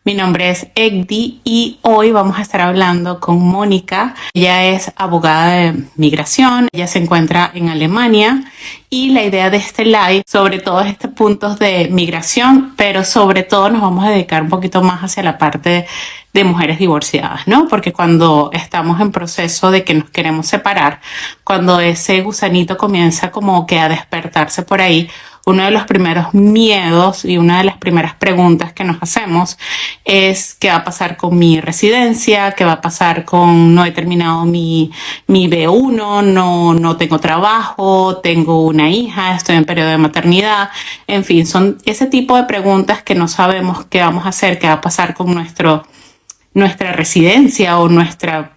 Mi nombre es Egdi y hoy vamos a estar hablando con Mónica. Ella es abogada de migración, ella se encuentra en Alemania y la idea de este live sobre todos estos puntos de migración, pero sobre todo nos vamos a dedicar un poquito más hacia la parte de mujeres divorciadas, ¿no? Porque cuando estamos en proceso de que nos queremos separar, cuando ese gusanito comienza como que a despertarse por ahí, uno de los primeros miedos y una de las primeras preguntas que nos hacemos es qué va a pasar con mi residencia, qué va a pasar con no he terminado mi B1, no tengo trabajo, tengo una hija, estoy en periodo de maternidad. En fin, son ese tipo de preguntas que no sabemos qué vamos a hacer, qué va a pasar con nuestra residencia o nuestro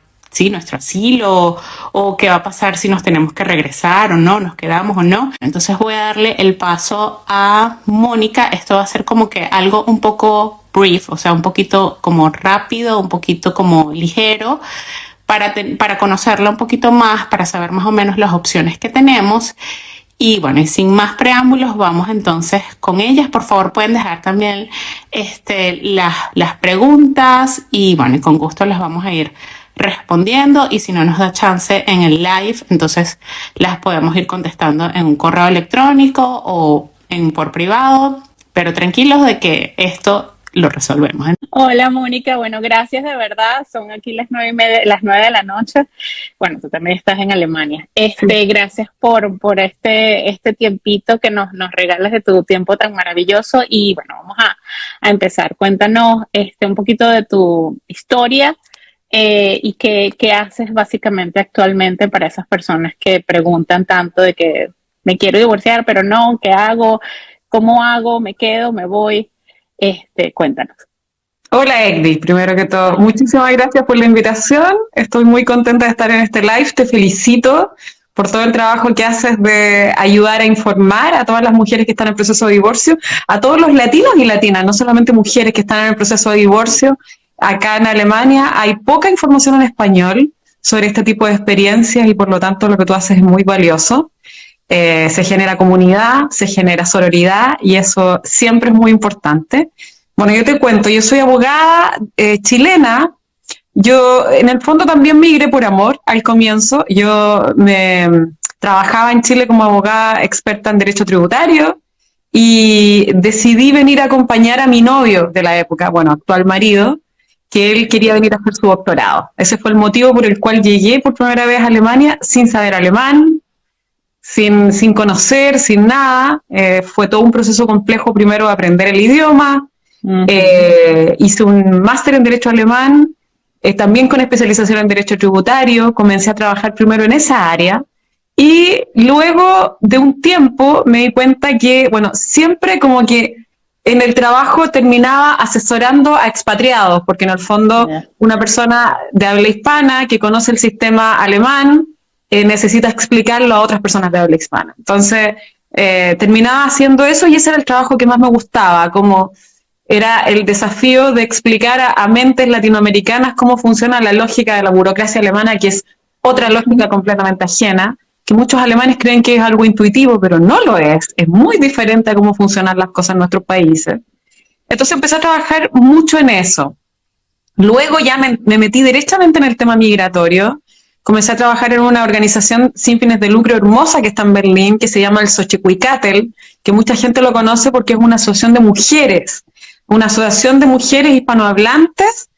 asilo, o qué va a pasar si nos tenemos que regresar o no, nos quedamos o no. Entonces voy a darle el paso a Mónica. Esto va a ser como que algo un poco brief, o sea, un poquito como rápido, un poquito como ligero, para conocerla un poquito más, para saber más o menos las opciones que tenemos. Y bueno, y sin más preámbulos, vamos entonces con ellas. Por favor, pueden dejar también las preguntas y bueno, y con gusto las vamos a ir respondiendo, y si no nos da chance en el live, entonces las podemos ir contestando en un correo electrónico o por privado, pero tranquilos de que esto lo resolvemos. Hola Mónica, bueno, gracias de verdad, son aquí las 9:30, las 9 de la noche, bueno, tú también estás en Alemania, gracias por este tiempito que nos regalas de tu tiempo tan maravilloso. Y bueno, vamos a empezar. Cuéntanos un poquito de tu historia. ¿Y qué haces básicamente actualmente para esas personas que preguntan tanto de que me quiero divorciar, pero no, ¿qué hago? ¿Cómo hago? ¿Me quedo? ¿Me voy? Cuéntanos. Hola Egdi, primero que todo, muchísimas gracias por la invitación. Estoy muy contenta de estar en este live. Te felicito por todo el trabajo que haces de ayudar a informar a todas las mujeres que están en proceso de divorcio, a todos los latinos y latinas, no solamente mujeres que están en el proceso de divorcio. Acá en Alemania hay poca información en español sobre este tipo de experiencias y por lo tanto lo que tú haces es muy valioso. Se genera comunidad, se genera sororidad y eso siempre es muy importante. Bueno, yo te cuento, yo soy abogada chilena. Yo en el fondo también migré por amor al comienzo. Yo trabajaba en Chile como abogada experta en derecho tributario y decidí venir a acompañar a mi novio de la época, bueno, actual marido, que él quería venir a hacer su doctorado. Ese fue el motivo por el cual llegué por primera vez a Alemania sin saber alemán, sin conocer, sin nada. Fue todo un proceso complejo primero de aprender el idioma. Hice un máster en Derecho Alemán, también con especialización en Derecho Tributario. Comencé a trabajar primero en esa área y luego de un tiempo me di cuenta que, bueno, siempre como que en el trabajo terminaba asesorando a expatriados, porque en el fondo una persona de habla hispana que conoce el sistema alemán necesita explicarlo a otras personas de habla hispana. Entonces terminaba haciendo eso y ese era el trabajo que más me gustaba, como era el desafío de explicar a mentes latinoamericanas cómo funciona la lógica de la burocracia alemana, que es otra lógica completamente ajena, que muchos alemanes creen que es algo intuitivo, pero no lo es muy diferente a cómo funcionan las cosas en nuestros países. Entonces empecé a trabajar mucho en eso. Luego ya me metí directamente en el tema migratorio. Comencé a trabajar en una organización sin fines de lucro hermosa que está en Berlín, que se llama el Soziquikatel, que mucha gente lo conoce porque es una asociación de mujeres, hispanohablantes,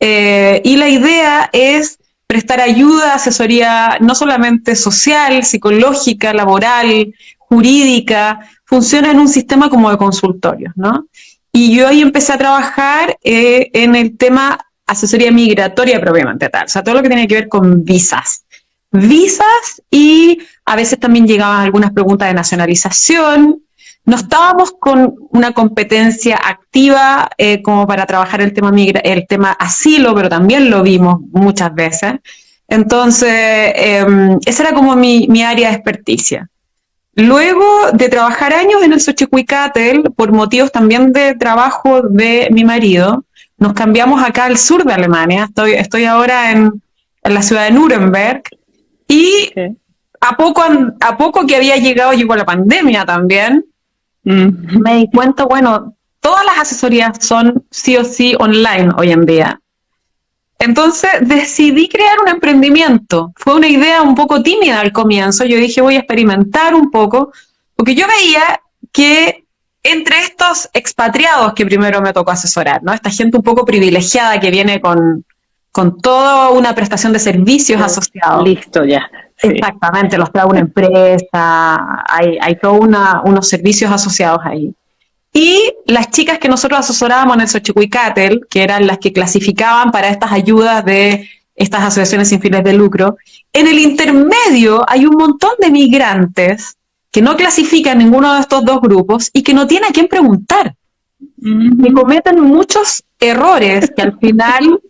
y la idea es prestar ayuda, asesoría no solamente social, psicológica, laboral, jurídica. Funciona en un sistema como de consultorios, ¿no? Y yo ahí empecé a trabajar en el tema asesoría migratoria propiamente tal, o sea, todo lo que tiene que ver con visas, y a veces también llegaban algunas preguntas de nacionalización. No estábamos con una competencia activa como para trabajar el tema asilo, pero también lo vimos muchas veces. Entonces, esa era como mi área de experticia. Luego de trabajar años en el Xochicalco, por motivos también de trabajo de mi marido, nos cambiamos acá al sur de Alemania. Estoy ahora en la ciudad de Nuremberg y a poco que había llegó la pandemia también. Me di cuenta, bueno, todas las asesorías son sí o sí online hoy en día. Entonces decidí crear un emprendimiento. Fue una idea un poco tímida al comienzo. Yo dije, voy a experimentar un poco, porque yo veía que entre estos expatriados que primero me tocó asesorar, ¿no? Esta gente un poco privilegiada que viene con toda una prestación de servicios asociados. Listo ya. Sí. Exactamente, los trae una empresa, hay todos unos servicios asociados ahí. Y las chicas que nosotros asesorábamos en el Xochicuicatel, que eran las que clasificaban para estas ayudas de estas asociaciones sin fines de lucro, en el intermedio hay un montón de migrantes que no clasifican ninguno de estos dos grupos y que no tienen a quién preguntar. Y cometen muchos errores que al final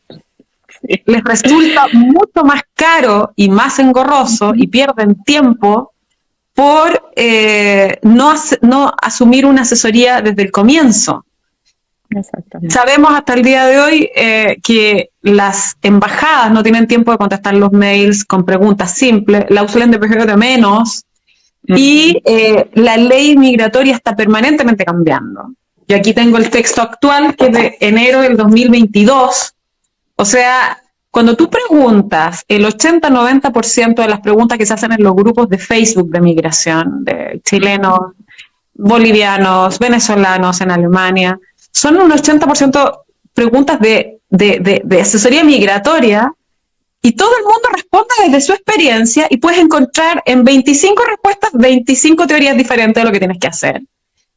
les resulta mucho más caro y más engorroso y pierden tiempo por no asumir una asesoría desde el comienzo. Exactamente. Sabemos hasta el día de hoy que las embajadas no tienen tiempo de contestar los mails con preguntas simples, la usulan de de menos, y la ley migratoria está permanentemente cambiando. Yo aquí tengo el texto actual, que es de enero del 2022. O sea, cuando tú preguntas, el 80-90% de las preguntas que se hacen en los grupos de Facebook de migración, de chilenos, bolivianos, venezolanos en Alemania, son un 80% preguntas de asesoría migratoria, y todo el mundo responde desde su experiencia y puedes encontrar en 25 respuestas 25 teorías diferentes de lo que tienes que hacer.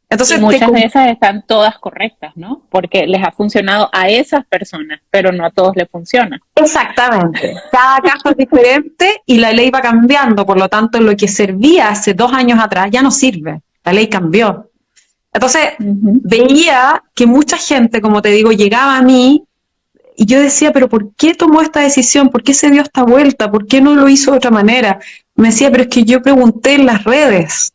Entonces, y muchas de esas están todas correctas, ¿no? Porque les ha funcionado a esas personas, pero no a todos les funciona. Exactamente. Cada caso es diferente y la ley va cambiando, por lo tanto, lo que servía hace 2 años atrás ya no sirve. La ley cambió. Entonces, veía que mucha gente, como te digo, llegaba a mí y yo decía, pero ¿por qué tomó esta decisión? ¿Por qué se dio esta vuelta? ¿Por qué no lo hizo de otra manera? Me decía, pero es que yo pregunté en las redes.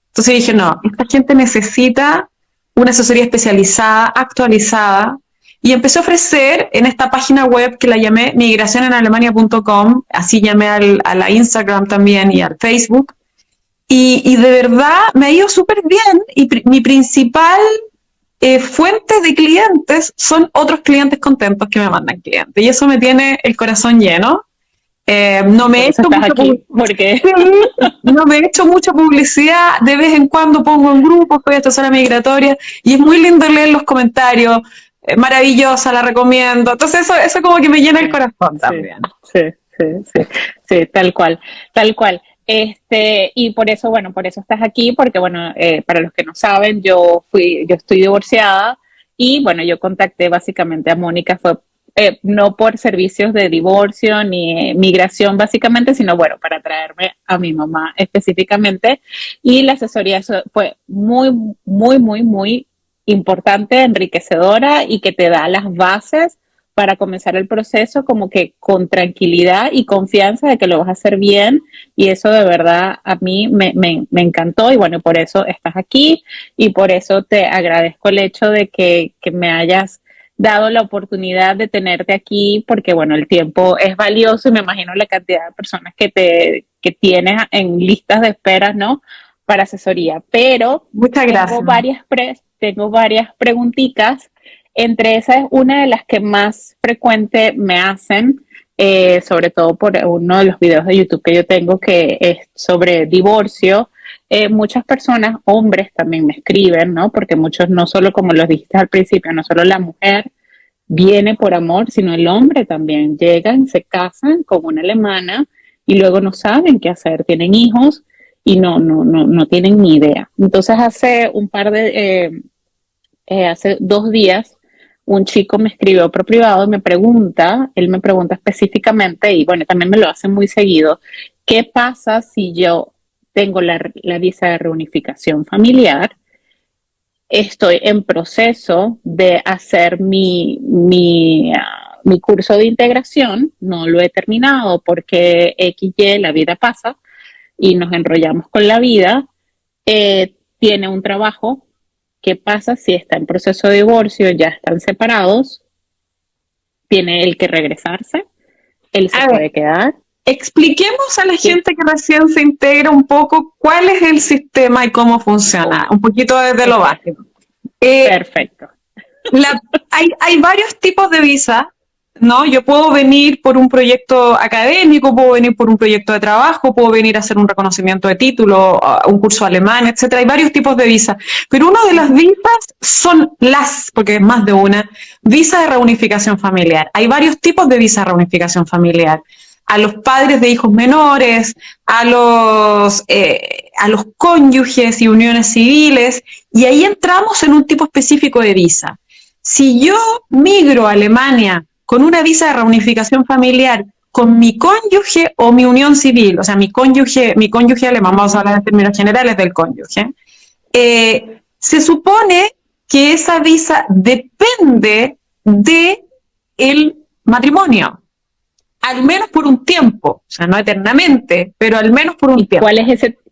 Entonces dije, no, esta gente necesita una asesoría especializada, actualizada, y empecé a ofrecer en esta página web que la llamé migracionenalemania.com, así llamé a la Instagram también y al Facebook, y de verdad me ha ido súper bien, y mi principal fuente de clientes son otros clientes contentos que me mandan clientes, y eso me tiene el corazón lleno. No me he hecho mucha publicidad, de vez en cuando pongo en grupos, soy asesora migratoria, y es muy lindo leer los comentarios, maravillosa, la recomiendo, entonces eso como que me llena el corazón también. Sí, tal cual. Y por eso estás aquí, porque para los que no saben, yo estoy divorciada, y bueno, yo contacté básicamente a Mónica, fue no por servicios de divorcio ni migración básicamente, sino para traerme a mi mamá específicamente, y la asesoría fue muy, muy, muy, muy importante, enriquecedora, y que te da las bases para comenzar el proceso como que con tranquilidad y confianza de que lo vas a hacer bien, y eso de verdad a mí me encantó, y por eso estás aquí, y por eso te agradezco el hecho de que me hayas dado la oportunidad de tenerte aquí, porque el tiempo es valioso, y me imagino la cantidad de personas que tienes en listas de espera, ¿no?, para asesoría. Pero muchas gracias. Tengo varias preguntitas. Entre esas es una de las que más frecuente me hacen, sobre todo por uno de los videos de YouTube que yo tengo, que es sobre divorcio. Muchas personas, hombres también me escriben, ¿no? Porque muchos, no solo como los dijiste al principio, no solo la mujer viene por amor, sino el hombre también. Llegan, se casan con una alemana y luego no saben qué hacer, tienen hijos y no tienen ni idea. Entonces hace 2 días, un chico me escribió por privado y él me pregunta específicamente, y también me lo hace muy seguido, ¿qué pasa si yo tengo la visa de reunificación familiar? Estoy en proceso de hacer mi curso de integración, no lo he terminado porque XY, la vida pasa y nos enrollamos con la vida. Tiene un trabajo. ¿Qué pasa si está en proceso de divorcio, ya están separados? ¿Tiene él que regresarse? ¿Él se puede quedar? Expliquemos a la gente que recién se integra un poco cuál es el sistema y cómo funciona, un poquito desde lo básico. Perfecto. Hay varios tipos de visa, ¿no? Yo puedo venir por un proyecto académico, puedo venir por un proyecto de trabajo, puedo venir a hacer un reconocimiento de título, un curso alemán, etcétera. Hay varios tipos de visa. Pero una de las visas son porque es más de una, visa de reunificación familiar. Hay varios tipos de visa de reunificación familiar. A los padres de hijos menores, a los cónyuges y uniones civiles, y ahí entramos en un tipo específico de visa. Si yo migro a Alemania con una visa de reunificación familiar con mi cónyuge o mi unión civil, o sea, mi cónyuge alemán, vamos a hablar en términos generales del cónyuge, se supone que esa visa depende del matrimonio, al menos por un tiempo, o sea, no eternamente, pero al menos por un tiempo.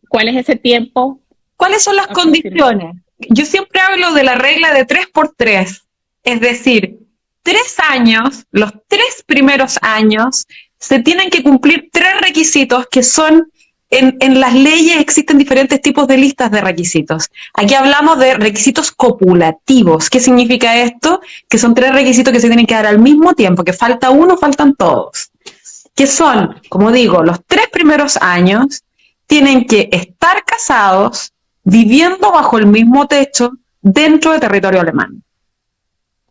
¿Cuál es ese tiempo? ¿Cuáles son las condiciones? Yo siempre hablo de la regla de 3x3, es decir, 3 años, los 3 primeros años, se tienen que cumplir 3 requisitos que son, en las leyes existen diferentes tipos de listas de requisitos. Aquí hablamos de requisitos copulativos. ¿Qué significa esto? Que son 3 requisitos que se tienen que dar al mismo tiempo, que falta uno, faltan todos. Que son, como digo, los 3 primeros años, tienen que estar casados, viviendo bajo el mismo techo, dentro de territorio alemán.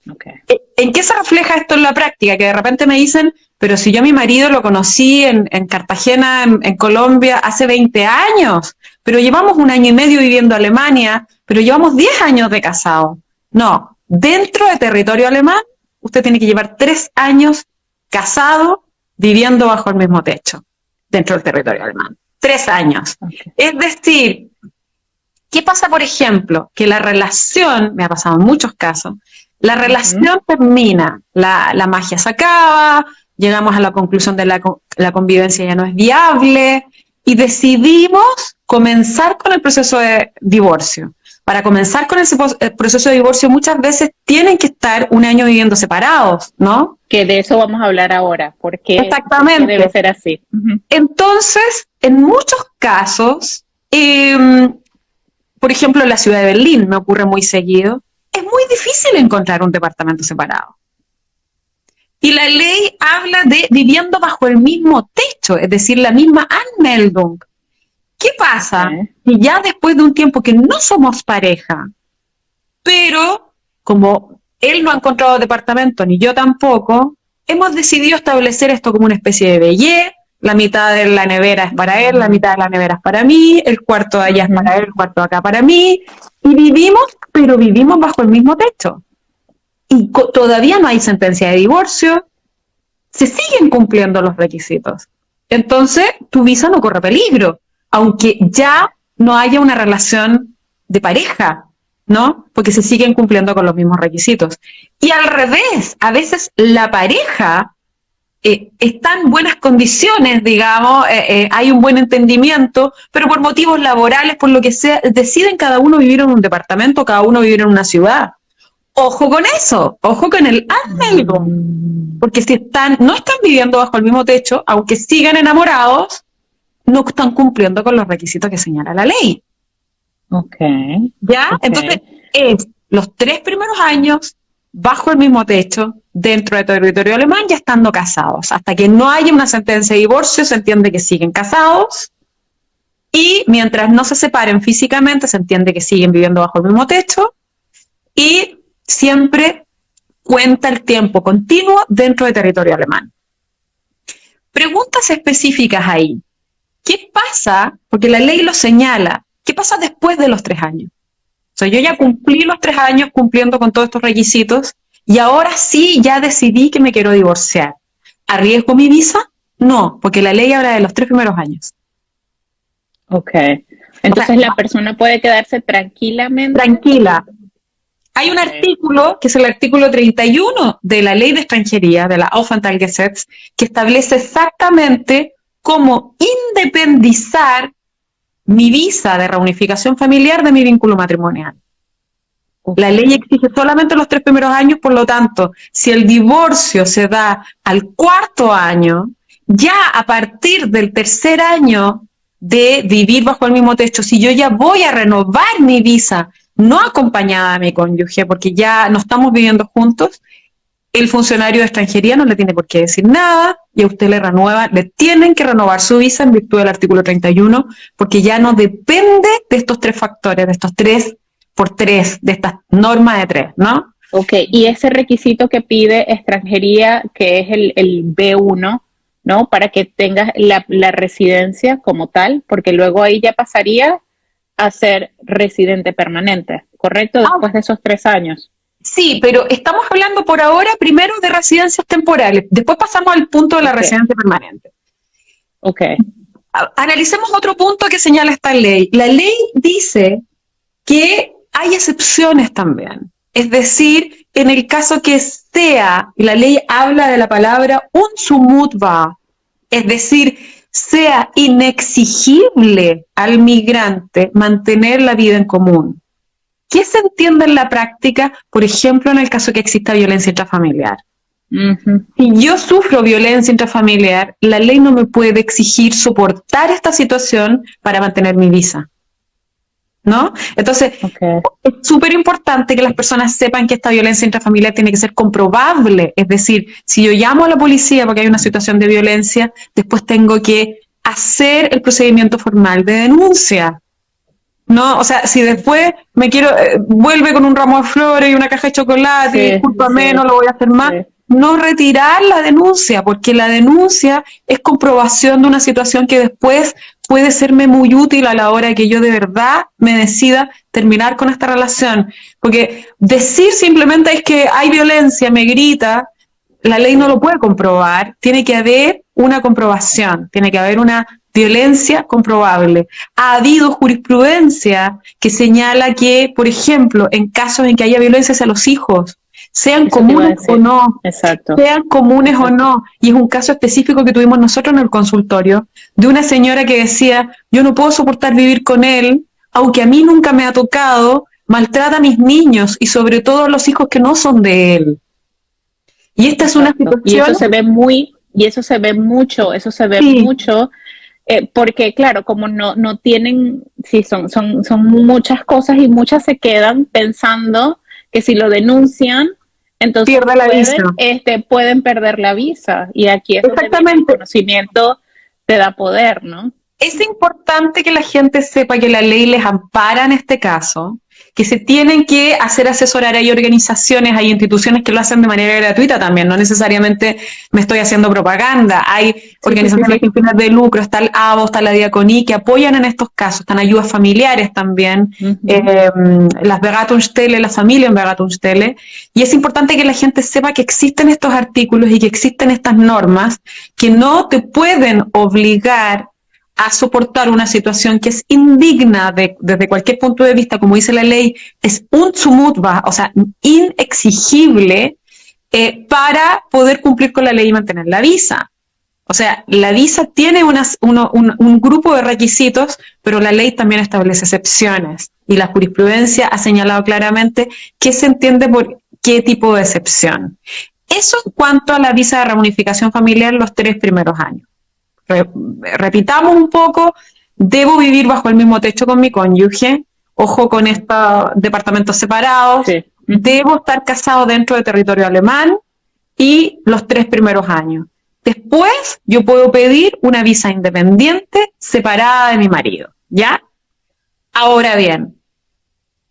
Okay. ¿En qué se refleja esto en la práctica? Que de repente me dicen, pero si yo a mi marido lo conocí en Cartagena, en Colombia, hace 20 años, pero llevamos 1 año y medio viviendo en Alemania, pero llevamos 10 años de casado. No, dentro de territorio alemán, usted tiene que llevar 3 años casado, viviendo bajo el mismo techo, dentro del territorio alemán. 3 años. Okay. Es decir, ¿qué pasa, por ejemplo? Que la relación, me ha pasado en muchos casos, la relación termina, la magia se acaba, llegamos a la conclusión de la convivencia ya no es viable y decidimos comenzar con el proceso de divorcio. Para comenzar con el proceso de divorcio muchas veces tienen que estar 1 año viviendo separados, ¿no? Que de eso vamos a hablar ahora, porque exactamente debe ser así. Entonces, en muchos casos, por ejemplo, en la ciudad de Berlín me ocurre muy seguido, es muy difícil encontrar un departamento separado. Y la ley habla de viviendo bajo el mismo techo, es decir, la misma Anmeldung. ¿Qué pasa? Que ya después de un tiempo que no somos pareja, pero como él no ha encontrado departamento, ni yo tampoco, hemos decidido establecer esto como una especie de bellé. La mitad de la nevera es para él, la mitad de la nevera es para mí, el cuarto de allá es para él, el cuarto de acá para mí, y vivimos bajo el mismo techo. Y todavía no hay sentencia de divorcio, se siguen cumpliendo los requisitos. Entonces, tu visa no corre peligro, aunque ya no haya una relación de pareja, ¿no? Porque se siguen cumpliendo con los mismos requisitos. Y al revés, a veces la pareja está en buenas condiciones, digamos, hay un buen entendimiento, pero por motivos laborales, por lo que sea, deciden cada uno vivir en un departamento, cada uno vivir en una ciudad. Ojo con eso, ojo con el Anmeldung, porque si no están viviendo bajo el mismo techo, aunque sigan enamorados, no están cumpliendo con los requisitos que señala la ley. Okay. ¿Ya? Okay. Entonces, es los 3 primeros años bajo el mismo techo, dentro de territorio alemán, ya estando casados. Hasta que no haya una sentencia de divorcio, se entiende que siguen casados, y mientras no se separen físicamente, se entiende que siguen viviendo bajo el mismo techo, y siempre cuenta el tiempo continuo dentro de territorio alemán. Preguntas específicas ahí. ¿Qué pasa? Porque la ley lo señala. ¿Qué pasa después de los 3 años? O sea, yo ya cumplí los 3 años cumpliendo con todos estos requisitos y ahora sí ya decidí que me quiero divorciar. ¿Arriesgo mi visa? No, porque la ley habla de los 3 primeros años. Ok. Entonces, o sea, la persona puede quedarse tranquilamente. Tranquila. Hay un artículo, que es el artículo 31 de la Ley de Extranjería, de la Aufenthaltsgesetz, que establece exactamente cómo independizar mi visa de reunificación familiar de mi vínculo matrimonial. La ley exige solamente los 3 primeros años, por lo tanto, si el divorcio se da al 4.º año, ya a partir del 3.er año de vivir bajo el mismo techo, si yo ya voy a renovar mi visa no acompañada de mi cónyuge, porque ya no estamos viviendo juntos, el funcionario de extranjería no le tiene por qué decir nada y a usted le tienen que renovar su visa en virtud del artículo 31, porque ya no depende de estos 3 factores, de estos 3 por 3, de estas normas de 3, ¿no? Ok, y ese requisito que pide extranjería, que es el B1, ¿no? Para que tengas la residencia como tal, porque luego ahí ya pasaría a ser residente permanente, ¿correcto? Después de esos 3 años. Sí, pero estamos hablando por ahora primero de residencias temporales, después pasamos al punto de la residencia permanente. Ok. Analicemos otro punto que señala esta ley. La ley dice que hay excepciones también. Es decir, en el caso que sea, la ley habla de la palabra unsumutba, es decir, sea inexigible al migrante mantener la vida en común. ¿Qué se entiende en la práctica, por ejemplo, en el caso que exista violencia intrafamiliar? Si yo sufro violencia intrafamiliar, la ley no me puede exigir soportar esta situación para mantener mi visa, ¿no? Entonces, es súper importante que las personas sepan que esta violencia intrafamiliar tiene que ser comprobable. Es decir, si yo llamo a la policía porque hay una situación de violencia, después tengo que hacer el procedimiento formal de denuncia, ¿no? O sea, si después vuelve con un ramo de flores y una caja de chocolate, discúlpame, no lo voy a hacer más, no retirar la denuncia, porque la denuncia es comprobación de una situación que después puede serme muy útil a la hora que yo de verdad me decida terminar con esta relación. Porque decir simplemente es que hay violencia, me grita, la ley no lo puede comprobar, tiene que haber una comprobación, tiene que haber una violencia comprobable. Ha habido jurisprudencia que señala que, por ejemplo, en casos en que haya violencia hacia los hijos, sean comunes o no, sean comunes o no, y es un caso específico que tuvimos nosotros en el consultorio, de una señora que decía, yo no puedo soportar vivir con él, aunque a mí nunca me ha tocado, maltrata a mis niños, y sobre todo a los hijos que no son de él. Y esta es una situación... Y eso se ve mucho, porque claro, como no tienen, sí, son muchas cosas y muchas se quedan pensando que si lo denuncian, entonces pueden perder la visa. Y aquí es donde el conocimiento te da poder, ¿no? Es importante que la gente sepa que la ley les ampara en este caso, que se tienen que hacer asesorar. Hay organizaciones, hay instituciones que lo hacen de manera gratuita también, no necesariamente me estoy haciendo propaganda. Hay organizaciones sin fines de lucro, está el ABO, está la Diaconía, que apoyan en estos casos, están ayudas familiares también, las Begatungsstelle, la familia en Begatungsstelle, y es importante que la gente sepa que existen estos artículos y que existen estas normas que no te pueden obligar a soportar una situación que es indigna desde cualquier punto de vista, como dice la ley, es unsumutba, o sea, inexigible para poder cumplir con la ley y mantener la visa. O sea, la visa tiene un grupo de requisitos, pero la ley también establece excepciones. Y la jurisprudencia ha señalado claramente qué se entiende por qué tipo de excepción. Eso en cuanto a la visa de reunificación familiar los 3 primeros años. Repitamos un poco, debo vivir bajo el mismo techo con mi cónyuge, ojo con estos departamentos separados, debo estar casado dentro de territorio alemán y los 3 primeros años. Después yo puedo pedir una visa independiente separada de mi marido, ¿ya? Ahora bien,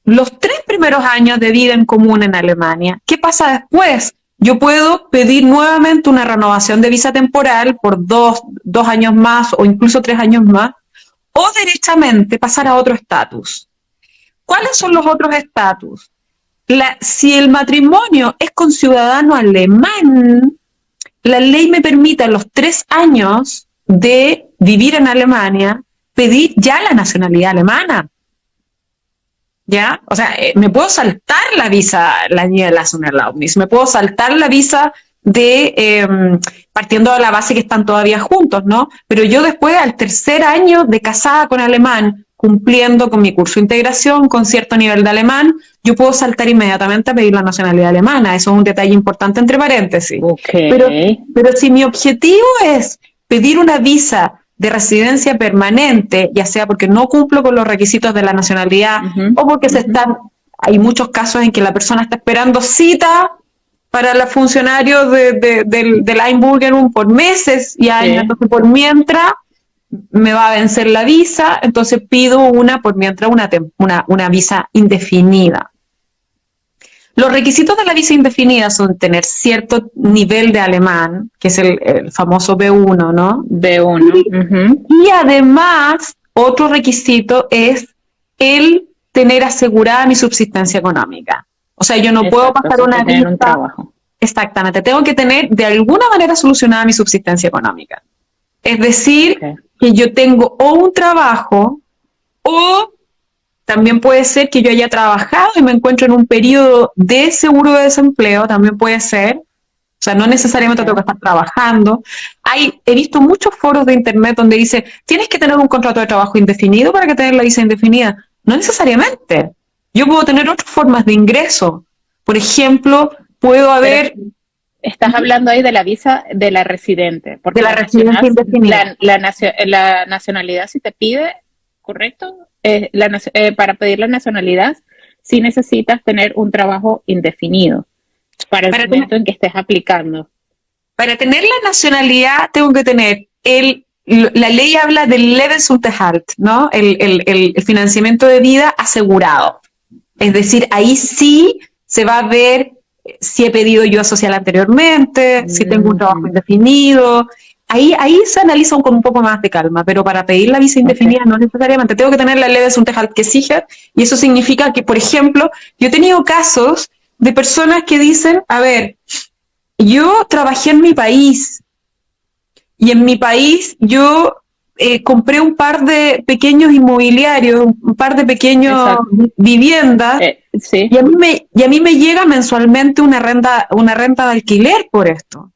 los 3 primeros años de vida en común en Alemania, ¿qué pasa después? Yo puedo pedir nuevamente una renovación de visa temporal por 2 años más o incluso 3 años más, o derechamente pasar a otro estatus. ¿Cuáles son los otros estatus? Si el matrimonio es con ciudadano alemán, la ley me permite a los 3 años de vivir en Alemania pedir ya la nacionalidad alemana. ¿Ya? O sea, me puedo saltar la visa, la Niederlassungserlaubnis, me puedo saltar la visa partiendo de la base que están todavía juntos, ¿no? Pero yo después, al 3er año de casada con alemán, cumpliendo con mi curso de integración, con cierto nivel de alemán, yo puedo saltar inmediatamente a pedir la nacionalidad alemana. Eso es un detalle importante entre paréntesis. Pero si mi objetivo es pedir una visa de residencia permanente, ya sea porque no cumplo con los requisitos de la nacionalidad o porque se están hay muchos casos en que la persona está esperando cita para los funcionarios del Einbürgerung por meses y años, entonces por mientras me va a vencer la visa, entonces pido por mientras una visa indefinida. Los requisitos de la visa indefinida son tener cierto nivel de alemán, que es el famoso B1, ¿no? B1. Y además, otro requisito es el tener asegurada mi subsistencia económica. O sea, yo no puedo pasar una visa. Un trabajo. Exactamente, tengo que tener de alguna manera solucionada mi subsistencia económica. Es decir, que yo tengo o un trabajo o también puede ser que yo haya trabajado y me encuentro en un periodo de seguro de desempleo, también puede ser. O sea, no necesariamente tengo que estar trabajando. He visto muchos foros de internet donde dice, tienes que tener un contrato de trabajo indefinido para que tengas la visa indefinida. No necesariamente. Yo puedo tener otras formas de ingreso. Por ejemplo, puedo haber... Estás hablando ahí de la visa de la residente. Porque de la residencia indefinida. La nacionalidad, si te pide, ¿correcto? Para pedir la nacionalidad, sí necesitas tener un trabajo indefinido para el momento en que estés aplicando. Para tener la nacionalidad tengo que tener la ley habla del Lebensunterhalt, ¿no? El financiamiento de vida asegurado. Es decir, ahí sí se va a ver si he pedido ayuda social anteriormente, si tengo un trabajo indefinido. Ahí se analiza con un poco más de calma, pero para pedir la visa indefinida no necesariamente. Tengo que tener la Lebensunterhalt gesichert, y eso significa que, por ejemplo, yo he tenido casos de personas que dicen, a ver, yo trabajé en mi país, y en mi país yo compré un par de pequeños inmobiliarios, un par de pequeños viviendas, sí. y a mí me llega mensualmente una renta de alquiler por esto.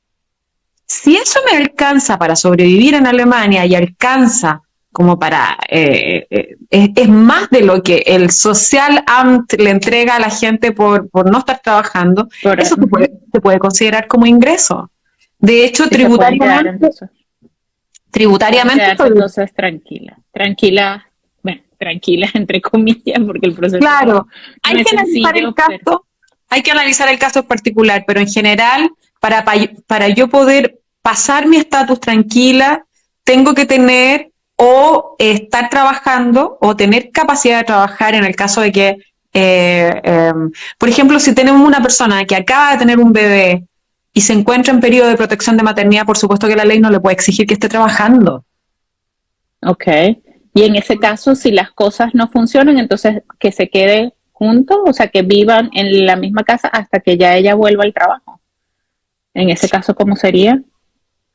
Si eso me alcanza para sobrevivir en Alemania y alcanza como para... es más de lo que el Sozialamt le entrega a la gente por no estar trabajando, eso se puede considerar como ingreso. De hecho, tributariamente... Entonces, tranquila, entre comillas, porque el proceso... Claro, hay que analizar el caso en particular, pero en general, para yo poder pasar mi estatus tranquila, tengo que tener o estar trabajando o tener capacidad de trabajar en el caso de que, por ejemplo, si tenemos una persona que acaba de tener un bebé y se encuentra en periodo de protección de maternidad, por supuesto que la ley no le puede exigir que esté trabajando. Ok. Y en ese caso, si las cosas no funcionan, entonces que se quede juntos, o sea, que vivan en la misma casa hasta que ya ella vuelva al trabajo. En ese caso, ¿cómo sería?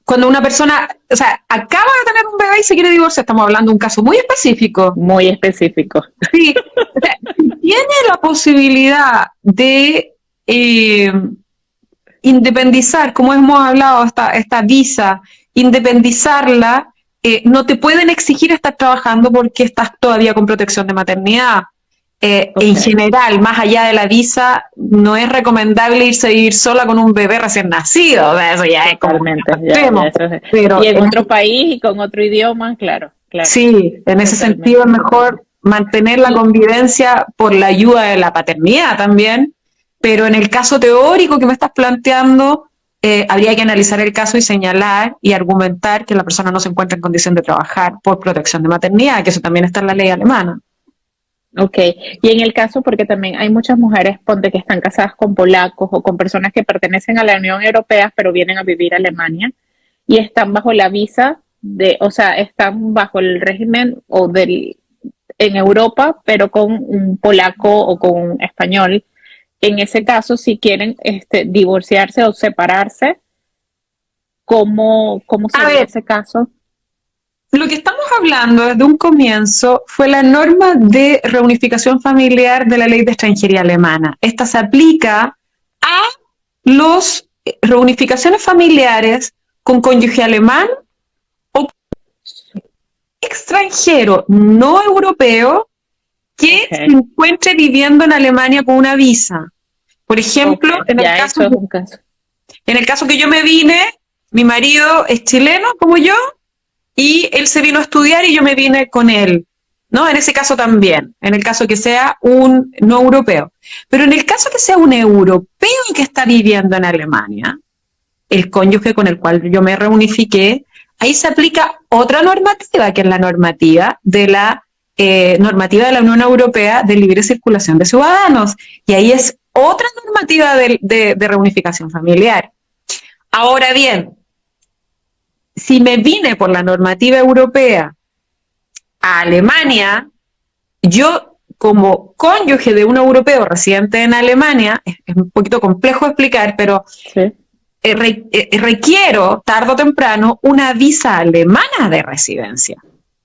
Cuando una persona, o sea, acaba de tener un bebé y se quiere divorciar, estamos hablando de un caso muy específico. Muy específico. Sí. O sea, tiene la posibilidad de independizar, como hemos hablado, esta visa, independizarla, no te pueden exigir estar trabajando porque estás todavía con protección de maternidad. En general, más allá de la visa, no es recomendable irse a vivir sola con un bebé recién nacido. O sea, eso ya es totalmente. Pero y en otro país y con otro idioma, claro. Sí, en ese sentido es mejor mantener la convivencia por la ayuda de la paternidad también. Pero en el caso teórico que me estás planteando, habría que analizar el caso y señalar y argumentar que la persona no se encuentra en condición de trabajar por protección de maternidad, que eso también está en la ley alemana. Ok, y en el caso, porque también hay muchas mujeres, ponte que están casadas con polacos o con personas que pertenecen a la Unión Europea, pero vienen a vivir a Alemania y están bajo la visa o sea, están bajo el régimen en Europa, pero con un polaco o con un español. En ese caso, si quieren divorciarse o separarse, ¿cómo sería ese caso? Lo que estamos hablando desde un comienzo fue la norma de reunificación familiar de la ley de extranjería alemana. Esta se aplica a las reunificaciones familiares con cónyuge alemán o extranjero no europeo que se encuentre viviendo en Alemania con una visa. Por ejemplo, en el caso que yo me vine, mi marido es chileno como yo, y él se vino a estudiar y yo me vine con él. ¿no? En ese caso también, en el caso que sea un no europeo. Pero en el caso que sea un europeo que está viviendo en Alemania, el cónyuge con el cual yo me reunifiqué, ahí se aplica otra normativa, que es la normativa de la Unión Europea de libre circulación de ciudadanos. Y ahí es otra normativa de reunificación familiar. Ahora bien, si me vine por la normativa europea a Alemania, yo como cónyuge de un europeo residente en Alemania, es un poquito complejo de explicar, pero Sí. requiero, tarde o temprano, una visa alemana de residencia.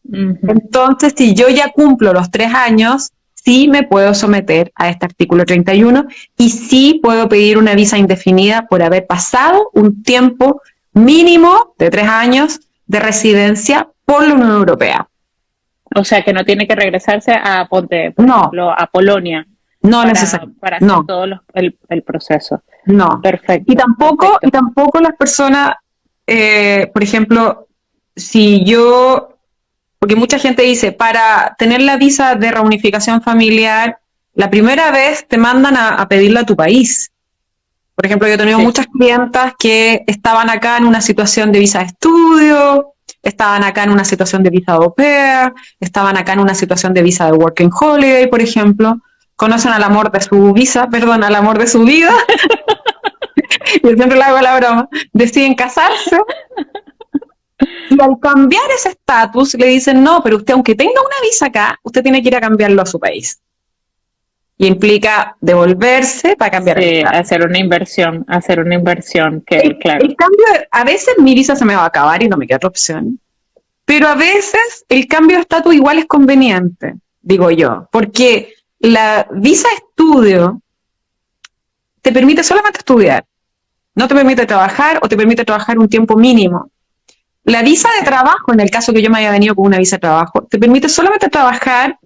Ujú. Entonces, si yo ya cumplo los 3 años, sí me puedo someter a este artículo 31 y sí puedo pedir una visa indefinida por haber pasado un tiempo mínimo de 3 años de residencia por la Unión Europea. O sea, que no tiene que regresarse a, ponte, por No. ejemplo, a Polonia No necesariamente. para hacer No, todo el proceso. no. Perfecto. Y tampoco las personas, por ejemplo, si yo, porque mucha gente dice, para tener la visa de reunificación familiar, la primera vez te mandan a pedirla a tu país. Por ejemplo, yo he tenido Sí. muchas clientas que estaban acá en una situación de visa de estudio, estaban acá en una situación de visa de au pair, estaban acá en una situación de visa de working holiday, por ejemplo. Conocen al amor de su visa, perdón, al amor de su vida. Yo siempre le hago la broma. Deciden casarse y al cambiar ese estatus le dicen, no, pero usted aunque tenga una visa acá, usted tiene que ir a cambiarlo a su país. Y implica devolverse para cambiar el Sí, estatus. hacer una inversión que, claro. El cambio, a veces mi visa se me va a acabar y no me queda otra opción. Pero a veces el cambio de estatus igual es conveniente, digo yo, porque la visa estudio te permite solamente estudiar, no te permite trabajar o te permite trabajar un tiempo mínimo. La visa de trabajo, en el caso que yo me haya venido con una visa de trabajo, te permite solamente trabajar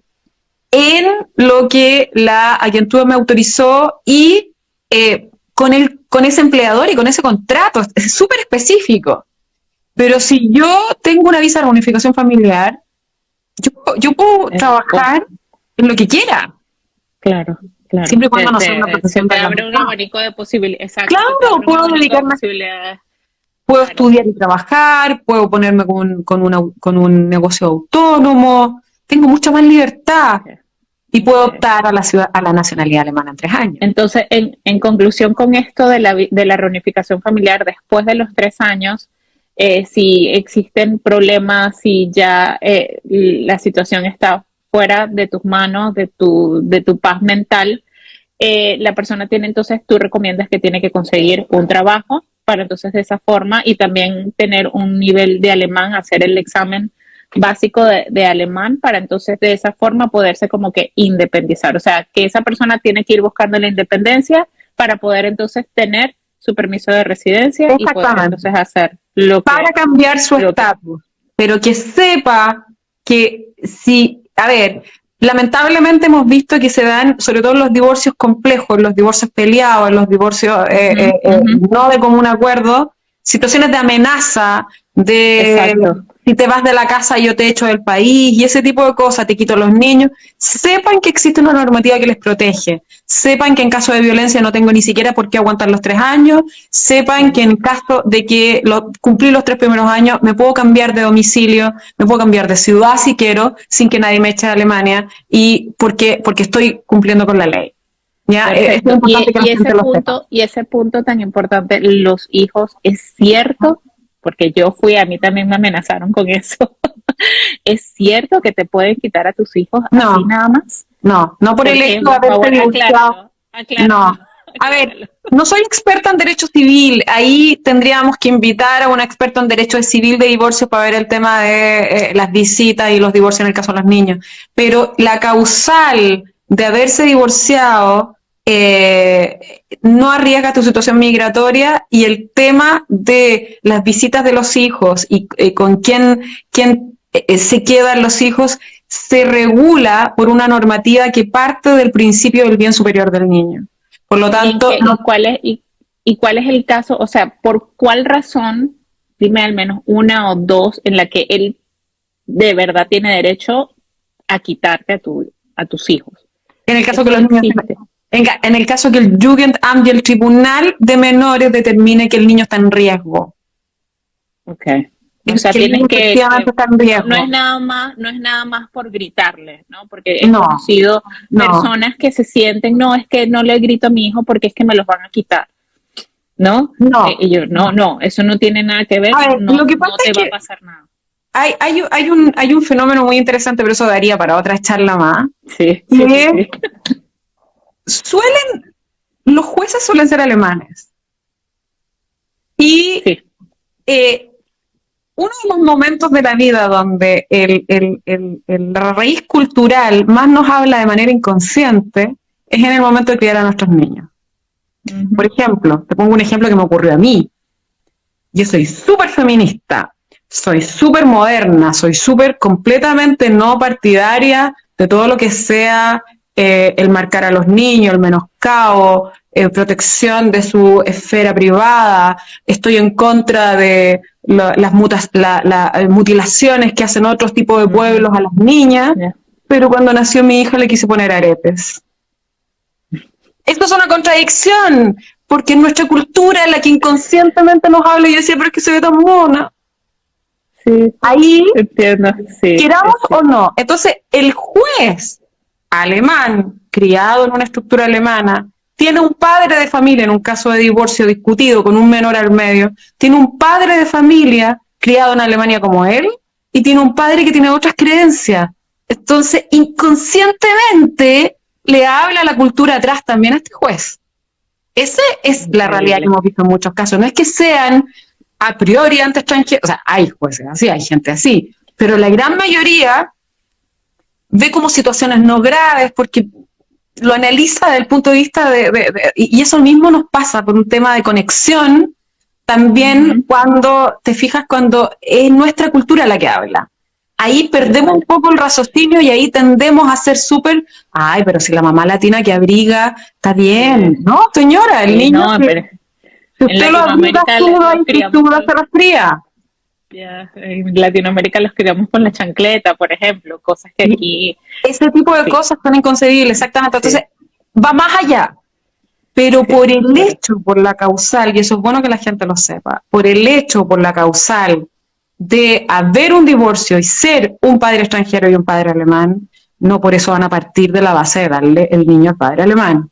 en lo que la agentura me autorizó y con ese empleador y con ese contrato, es súper específico. Pero si yo tengo una visa de reunificación familiar, yo puedo trabajar en lo que quiera. Claro, claro. Siempre y cuando no sea una profesión se te de la abre un mitad. abanico de posibilidades. Exacto, Claro, se te abre un puedo abanico de dedicarme, posibilidades. puedo Claro. estudiar y trabajar, puedo ponerme con un negocio autónomo, tengo mucha más libertad Ok. y puedo Ok. optar a la nacionalidad alemana en 3 años. Entonces, en conclusión con esto de la reunificación familiar, después de los 3 años, si existen problemas, si ya la situación está fuera de tus manos, de tu paz mental, la persona tiene entonces, tú recomiendas que tiene que conseguir un trabajo para entonces de esa forma y también tener un nivel de alemán, hacer el examen básico de alemán para entonces de esa forma poderse como que independizar. O sea, que esa persona tiene que ir buscando la independencia para poder entonces tener su permiso de residencia y poder entonces hacer lo que... Para cambiar su estatus, pero que sepa que si, a ver, lamentablemente hemos visto que se dan, sobre todo en los divorcios complejos, los divorcios peleados, los divorcios no de común acuerdo, situaciones de amenaza, de Exacto. si te vas de la casa yo te echo del país y ese tipo de cosas, te quito los niños, sepan que existe una normativa que les protege, sepan que en caso de violencia no tengo ni siquiera por qué aguantar los 3 años, sepan que en caso de que cumplir los 3 primeros años me puedo cambiar de domicilio, me puedo cambiar de ciudad si quiero, sin que nadie me eche de Alemania y porque estoy cumpliendo con la ley. ¿Ya? Es importante que la gente lo sepa. Y ese punto tan importante, los hijos, es cierto, porque yo fui, a mí también me amenazaron con eso. ¿Es cierto que te pueden quitar a tus hijos así nada más? No por el hecho de haberse divorciado. No. A ver, no soy experta en derecho civil, ahí tendríamos que invitar a una experta en derecho civil de divorcio para ver el tema de las visitas y los divorcios en el caso de los niños. Pero la causal de haberse divorciado no arriesga tu situación migratoria y el tema de las visitas de los hijos y con quién se quedan los hijos se regula por una normativa que parte del principio del bien superior del niño. Por lo tanto... ¿Y cuál es el caso? O sea, ¿por cuál razón, dime al menos una o dos, en la que él de verdad tiene derecho a quitarte a tus hijos. En el caso Eso que los niños... existe. En el caso que el Jugendamt y el Tribunal de Menores determine que el niño está en riesgo. Okay. O sea, Que el tienes niño efectivamente está en riesgo. no es nada más por gritarle, ¿no? Porque he No, conocido no. personas que se sienten, no, es que no le grito a mi hijo porque es que me los van a quitar, ¿no? No. Y yo, no, eso no tiene nada que ver, A ver, no, lo que no pasa te es va que a pasar nada. hay un fenómeno muy interesante, pero eso daría para otra charla más. Sí. Los jueces suelen ser alemanes. Y Sí. Uno de los momentos de la vida donde la raíz cultural más nos habla de manera inconsciente es en el momento de criar a nuestros niños. Uh-huh. Por ejemplo, te pongo un ejemplo que me ocurrió a mí. Yo soy súper feminista, soy súper moderna, soy súper completamente no partidaria de todo lo que sea el marcar a los niños, el menoscabo, protección de su esfera privada. Estoy en contra de las mutilaciones que hacen otros tipos de pueblos a las niñas, pero cuando nació mi hija le quise poner aretes. Esto es una contradicción, porque es nuestra cultura la que inconscientemente nos habla y yo decía, pero es que se ve tan mona. Sí, ahí, entiendo. Sí, queramos o no. Entonces, el juez alemán, criado en una estructura alemana, tiene un padre de familia, en un caso de divorcio discutido con un menor al medio, tiene un padre de familia criado en Alemania como él, y tiene un padre que tiene otras creencias. Entonces, inconscientemente, le habla la cultura atrás también a este juez. Esa es la realidad que hemos visto en muchos casos. No es que sean a priori anti-extranjeros, o sea, hay jueces así, hay gente así, pero la gran mayoría ve como situaciones no graves porque lo analiza desde el punto de vista y eso mismo nos pasa por un tema de conexión también cuando te fijas cuando es nuestra cultura la que habla. Ahí perdemos un poco el raciocinio y ahí tendemos a ser súper, ay, pero si la mamá latina que abriga, está bien, ¿no, señora? El niño, no, pero si usted lo abriga todo y su se resfría. Ya, en Latinoamérica los criamos con la chancleta, por ejemplo, cosas que aquí... Ese tipo de cosas son inconcebibles, exactamente. Entonces, va más allá. Pero por el hecho, por la causal, y eso es bueno que la gente lo sepa, por el hecho, por la causal de haber un divorcio y ser un padre extranjero y un padre alemán, no por eso van a partir de la base de darle el niño al padre alemán.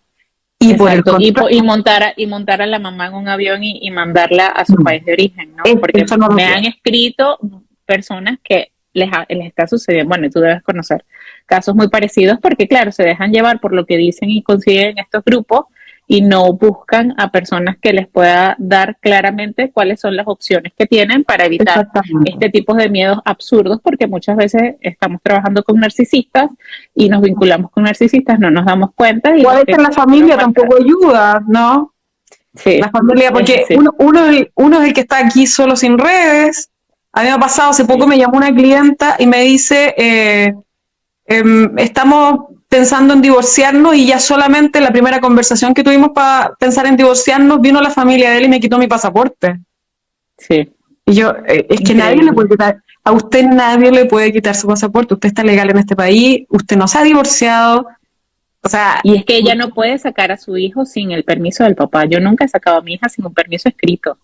Y, por el y montar a la mamá en un avión y mandarla a su país de origen, ¿no? Porque me han escrito personas que les está sucediendo, bueno, tú debes conocer casos muy parecidos porque, claro, se dejan llevar por lo que dicen y consiguen estos grupos y no buscan a personas que les pueda dar claramente cuáles son las opciones que tienen para evitar este tipo de miedos absurdos, porque muchas veces estamos trabajando con narcisistas y nos vinculamos con narcisistas, no nos damos cuenta. Y a veces la familia tampoco ayuda, ¿no? Sí. La familia, porque uno es el que está aquí solo sin redes. A mí me ha pasado, hace poco me llamó una clienta y me dice, estamos pensando en divorciarnos y ya solamente la primera conversación que tuvimos para pensar en divorciarnos vino la familia de él y me quitó mi pasaporte. Sí. Y yo, es que nadie le puede quitar, a usted nadie le puede quitar su pasaporte, usted está legal en este país, usted no se ha divorciado. O sea, y es que ella no puede sacar a su hijo sin el permiso del papá. Yo nunca he sacado a mi hija sin un permiso escrito.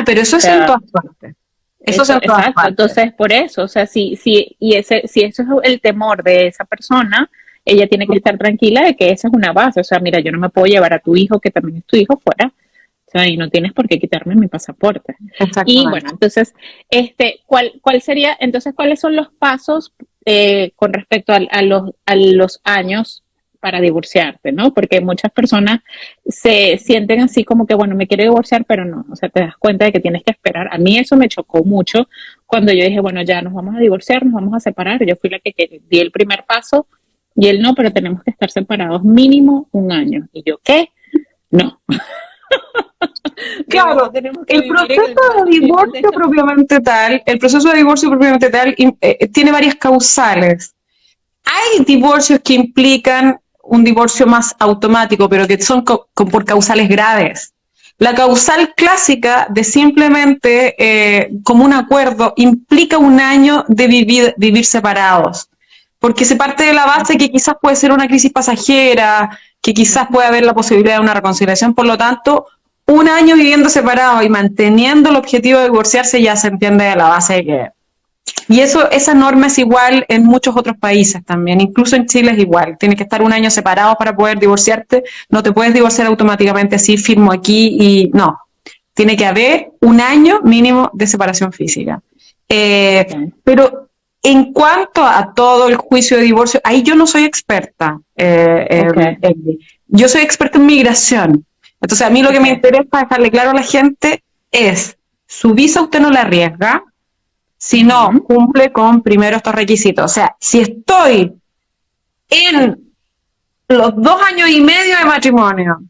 Pero eso es en todas partes. Eso es en todas partes. Entonces, por eso, o sea, si eso es el temor de esa persona, ella tiene que estar tranquila de que esa es una base. O sea, mira, yo no me puedo llevar a tu hijo, que también es tu hijo, fuera. O sea, y no tienes por qué quitarme mi pasaporte. Y bueno, entonces, ¿cuál sería, entonces, cuáles son los pasos con respecto a los años para divorciarte, ¿no? Porque muchas personas se sienten así como que, bueno, me quiero divorciar, pero no, o sea, te das cuenta de que tienes que esperar. A mí eso me chocó mucho cuando yo dije, bueno, ya nos vamos a divorciar, nos vamos a separar. Yo fui la que di el primer paso y él no, pero tenemos que estar separados mínimo 1 año. Y yo, ¿qué? No. Claro, el proceso de divorcio propiamente tal, tiene varias causales. Hay divorcios que implican un divorcio más automático, pero que son por causales graves. La causal clásica de simplemente como un acuerdo implica 1 año de vivir separados. porque se parte de la base que quizás puede ser una crisis pasajera, que quizás puede haber la posibilidad de una reconciliación, por lo tanto, un año viviendo separados y manteniendo el objetivo de divorciarse ya se entiende de la base de que... Y eso, esa norma es igual en muchos otros países también, incluso en Chile es igual, tienes que estar un año separado para poder divorciarte, no te puedes divorciar automáticamente así, firmo aquí y no, tiene que haber un año mínimo de separación física. Pero en cuanto a todo el juicio de divorcio, ahí yo no soy experta, yo soy experta en migración, entonces a mí lo que me interesa dejarle claro a la gente es, su visa usted no la arriesga, si no cumple con primero estos requisitos. O sea, si estoy en los 2 años y medio de matrimonio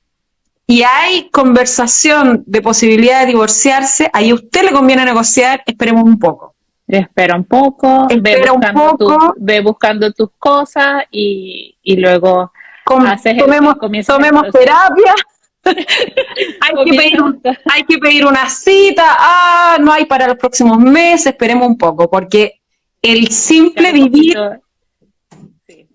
y hay conversación de posibilidad de divorciarse, ahí a usted le conviene negociar, esperemos un poco. Espera un poco, ve buscando tus cosas y luego tomemos terapia. Hay que pedir una cita, no hay para los próximos meses, esperemos un poco, porque el simple vivir,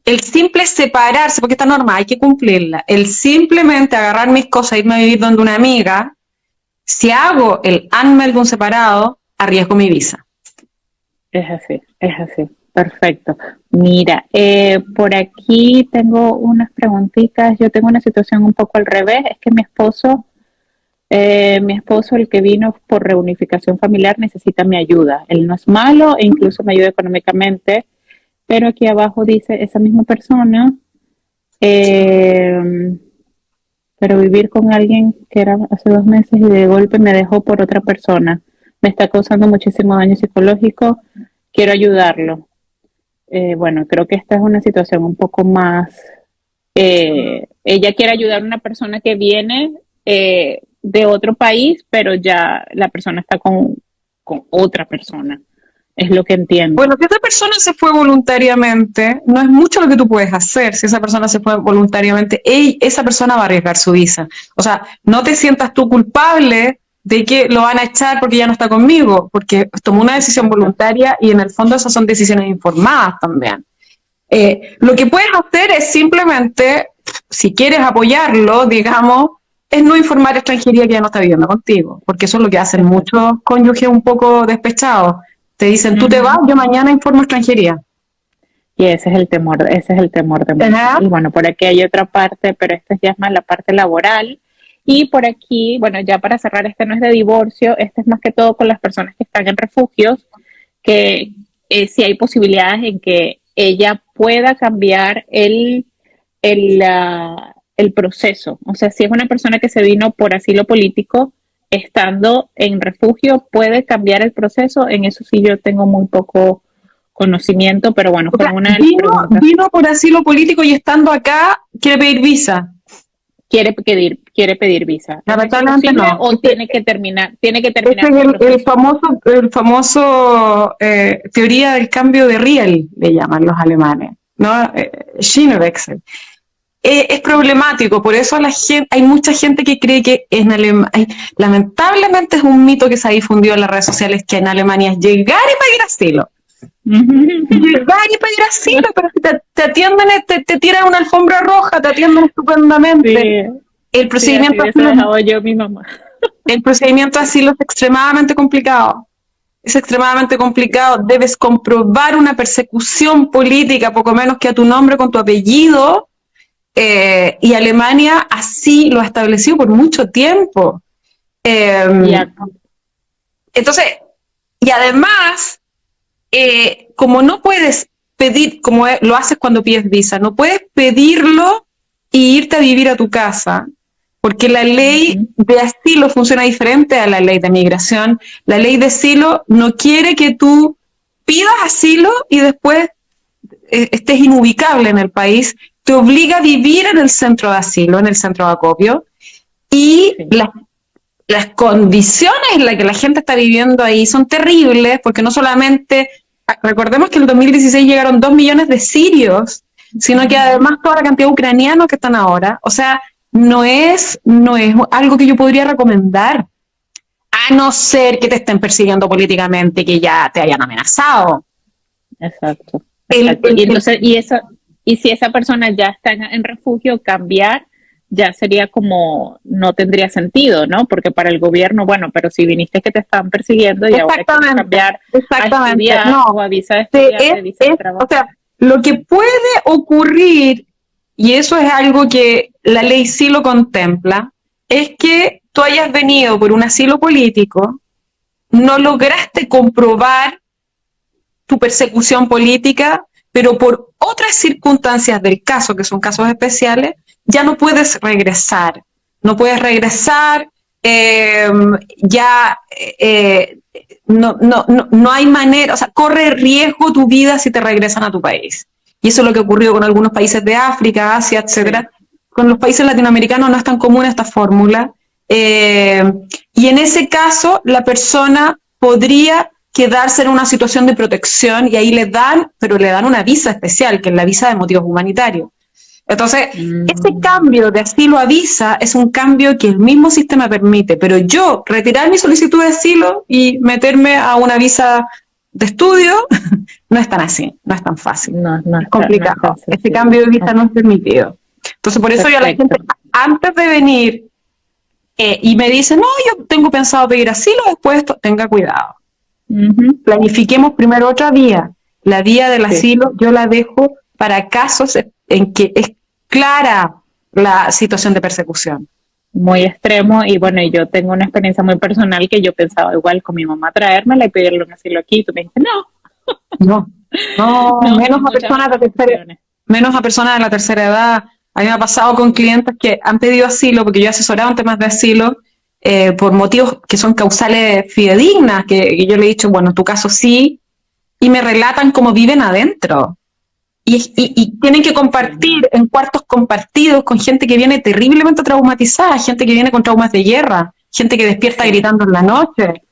el simple separarse, porque esta norma hay que cumplirla, el simplemente agarrar mis cosas e irme a vivir donde una amiga, si hago el Anmeldung separado, arriesgo mi visa. Es así. Perfecto. Mira, por aquí tengo unas preguntitas. Yo tengo una situación un poco al revés. Es que mi esposo, el que vino por reunificación familiar, necesita mi ayuda. Él no es malo e incluso me ayuda económicamente, pero aquí abajo dice esa misma persona, pero vivir con alguien que era hace 2 meses y de golpe me dejó por otra persona. Me está causando muchísimo daño psicológico. Quiero ayudarlo. Bueno, creo que esta es una situación un poco más... ella quiere ayudar a una persona que viene de otro país, pero ya la persona está con otra persona. Es lo que entiendo. Bueno, si esa persona se fue voluntariamente, no es mucho lo que tú puedes hacer. Si esa persona se fue voluntariamente, esa persona va a arriesgar su visa. O sea, no te sientas tú culpable de que lo van a echar porque ya no está conmigo, porque tomó una decisión voluntaria y en el fondo esas son decisiones informadas también. Lo que puedes hacer es simplemente, si quieres apoyarlo, digamos, es no informar a extranjería que ya no está viviendo contigo, porque eso es lo que hacen muchos cónyuges un poco despechados. Te dicen, tú te vas, yo mañana informo a extranjería. Y ese es el temor de muchos. Y bueno, por aquí hay otra parte, pero esta ya es más la parte laboral. Y por aquí, bueno, ya para cerrar, este no es de divorcio, este es más que todo con las personas que están en refugios, que si hay posibilidades en que ella pueda cambiar el proceso. O sea, si es una persona que se vino por asilo político, estando en refugio, puede cambiar el proceso. En eso sí yo tengo muy poco conocimiento, pero bueno, fue una de las preguntas. Vino por asilo político y estando acá, quiere pedir visa. Quiere pedir visa. Lamentablemente no. ¿O tiene que terminar? Este es el famoso teoría del cambio de riel, le llaman los alemanes, ¿no? Schienenwechsel. Es problemático, por eso hay mucha gente que cree que en Alemania, lamentablemente es un mito que se ha difundido en las redes sociales, que en Alemania es llegar y pedir asilo. Llegar y pedir asilo, pero te atienden, te tiran una alfombra roja, te atienden estupendamente. Sí, el procedimiento sí, asilo, yo, mi mamá. El procedimiento de asilo es extremadamente complicado. Es extremadamente complicado. Debes comprobar una persecución política, poco menos que a tu nombre con tu apellido. Y Alemania así lo ha establecido por mucho tiempo. Entonces, y además, como no puedes pedir, como lo haces cuando pides visa, no puedes pedirlo e irte a vivir a tu casa, porque la ley de asilo funciona diferente a la ley de migración. La ley de asilo no quiere que tú pidas asilo y después estés inubicable en el país, te obliga a vivir en el centro de asilo, en el centro de acopio, y las condiciones en las que la gente está viviendo ahí son terribles, porque no solamente, recordemos que en el 2016 llegaron 2 millones de sirios, sino que además toda la cantidad de ucranianos que están ahora, o sea, no es algo que yo podría recomendar, a no ser que te estén persiguiendo políticamente, que ya te hayan amenazado. Exacto. Exacto. Y entonces, y si esa persona ya está en refugio, cambiar ya sería como, no tendría sentido, ¿no? Porque para el gobierno, bueno, pero si viniste que te están persiguiendo y ahora quieres cambiar a estudiar no, o a visa de estudiante, visa de trabajo. o sea, lo que puede ocurrir, y eso es algo que la ley sí lo contempla, es que tú hayas venido por un asilo político, no lograste comprobar tu persecución política, pero por otras circunstancias del caso, que son casos especiales, ya no puedes regresar. No puedes regresar, ya no hay manera, o sea, corre riesgo tu vida si te regresan a tu país. Y eso es lo que ocurrió con algunos países de África, Asia, etcétera. Sí. Con los países latinoamericanos no es tan común esta fórmula. Y en ese caso, la persona podría quedarse en una situación de protección y ahí le dan una visa especial, que es la visa de motivos humanitarios. Entonces, ese cambio de asilo a visa es un cambio que el mismo sistema permite, pero yo retirar mi solicitud de asilo y meterme a una visa de estudio no es tan así, no es tan fácil, no es complicado. No es ese cambio de visa no es permitido. Entonces, por eso yo a la gente, antes de venir y me dice, no, yo tengo pensado pedir asilo, después esto, tenga cuidado. Planifiquemos primero otra vía. La vía del asilo yo la dejo para casos en que es clara la situación de persecución. Muy extremo, y bueno, yo tengo una experiencia muy personal que yo pensaba igual con mi mamá traérmela y pedirle un asilo aquí, y tú me dijiste, no, menos a personas de la tercera edad. A mí me ha pasado con clientes que han pedido asilo, porque yo he asesorado en temas de asilo, por motivos que son causales fidedignas, que yo le he dicho, bueno, en tu caso sí, y me relatan cómo viven adentro. Y tienen que compartir en cuartos compartidos con gente que viene terriblemente traumatizada, gente que viene con traumas de guerra, gente que despierta gritando en la noche.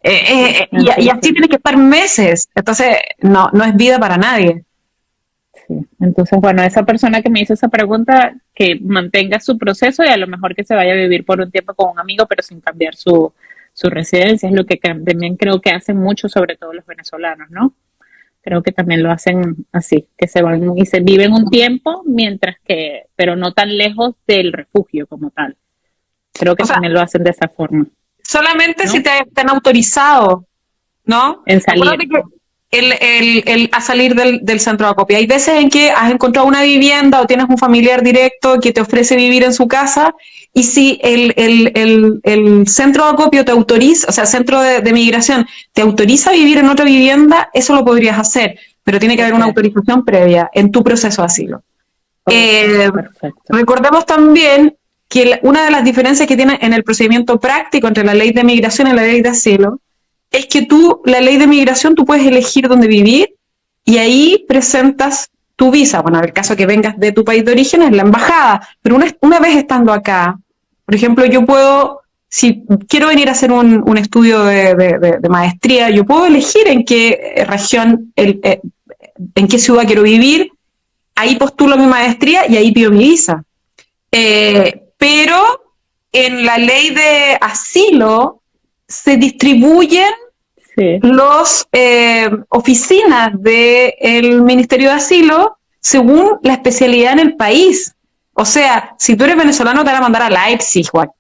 Y así tiene que estar meses. Entonces, no es vida para nadie. Sí. Entonces, bueno, esa persona que me hizo esa pregunta, que mantenga su proceso y a lo mejor que se vaya a vivir por un tiempo con un amigo, pero sin cambiar su residencia, es lo que también creo que hacen mucho, sobre todo los venezolanos, ¿no? Creo que también lo hacen así, que se van y se viven un tiempo, pero no tan lejos del refugio como tal. Creo que también lo hacen de esa forma. Solamente, ¿no? Si te han autorizado, ¿no? En salir. A salir del centro de acopio. Hay veces en que has encontrado una vivienda o tienes un familiar directo que te ofrece vivir en su casa, y si el centro de acopio te autoriza, o sea, el centro de migración te autoriza a vivir en otra vivienda, eso lo podrías hacer, pero tiene que haber una autorización previa en tu proceso de asilo. Recordemos también que una de las diferencias que tiene en el procedimiento práctico entre la ley de migración y la ley de asilo es que la ley de migración, tú puedes elegir dónde vivir y ahí presentas tu visa. Bueno, en el caso que vengas de tu país de origen es la embajada, pero una vez estando acá, por ejemplo, yo puedo, si quiero venir a hacer un estudio de maestría, yo puedo elegir en qué región, en qué ciudad quiero vivir, ahí postulo mi maestría y ahí pido mi visa. Pero en la ley de asilo se distribuyen los oficinas del Ministerio de Asilo según la especialidad en el país. O sea, si tú eres venezolano te van a mandar a Leipzig o a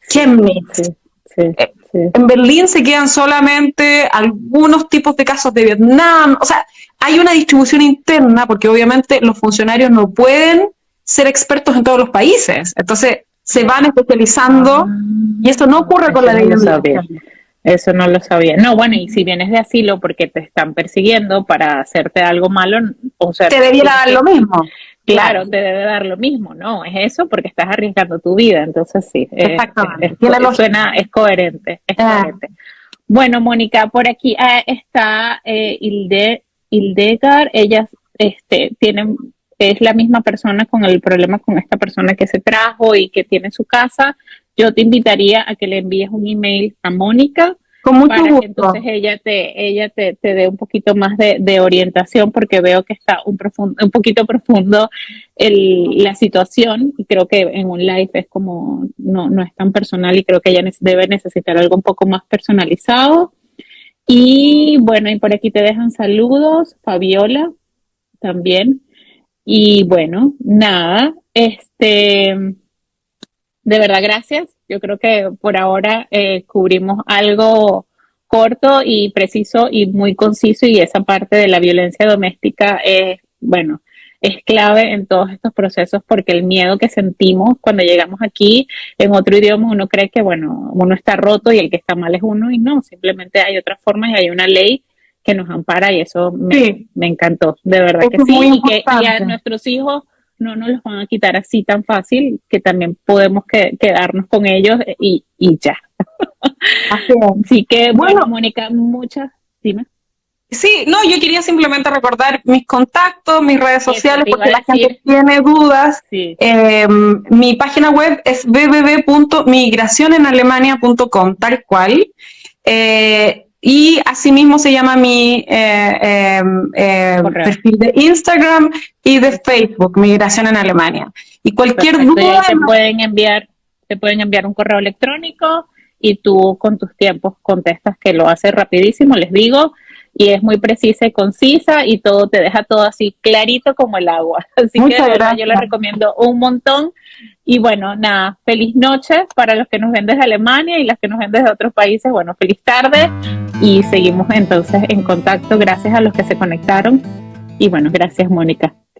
Chemnitz. En Berlín se quedan solamente algunos tipos de casos de Vietnam. O sea, hay una distribución interna porque obviamente los funcionarios no pueden ser expertos en todos los países. Entonces se van especializando y esto no ocurre con la ley de migración. Eso no lo sabía. No, bueno, y si vienes de asilo porque te están persiguiendo para hacerte algo malo, o sea, te debiera dar lo mismo. Claro, te debe dar lo mismo, ¿no? Es eso porque estás arriesgando tu vida, entonces sí. Exactamente. Es coherente, coherente. Bueno, Mónica, por aquí está Hildegard, ella es la misma persona con el problema con esta persona que se trajo y que tiene su casa. Yo te invitaría a que le envíes un email a Mónica con mucho para gusto. que entonces ella te dé un poquito más de orientación, porque veo que está un poquito profundo la situación, y creo que en un live es como no es tan personal, y creo que ella debe necesitar algo un poco más personalizado. Y bueno, y por aquí te dejan saludos, Fabiola. también. Y bueno, nada, de verdad, gracias. Yo creo que por ahora cubrimos algo corto y preciso y muy conciso, y esa parte de la violencia doméstica es, bueno, es clave en todos estos procesos, porque el miedo que sentimos cuando llegamos aquí en otro idioma, uno cree que, bueno, uno está roto y el que está mal es uno, y no, simplemente hay otras formas y hay una ley que nos ampara, y eso me encantó, de verdad Eso que es sí, muy y a importante. nuestros hijos no nos los van a quitar así tan fácil, que también podemos quedarnos con ellos y ya. Así es. Así que, bueno, Bueno, Mónica, dime. sí, no, yo quería simplemente recordar mis contactos, mis redes Eso sociales, te por iba si a la decir, gente tiene dudas. sí, Mi página web es www.migracionenalemania.com, tal cual. Y asimismo se llama mi correo. perfil de Instagram y de Facebook, Migración en Alemania. Y cualquier Perfecto, y ahí duda, te pueden enviar un correo electrónico, y tú con tus tiempos contestas, que lo hace rapidísimo, les digo, y es muy precisa y concisa, y todo te deja todo así clarito como el agua. Así que de muchas verdad yo les gracias. recomiendo un montón. Y bueno, nada, feliz noche para los que nos ven desde Alemania, y las que nos ven desde otros países, bueno, feliz tarde, y seguimos entonces en contacto. Gracias a los que se conectaron, y bueno, gracias, Mónica.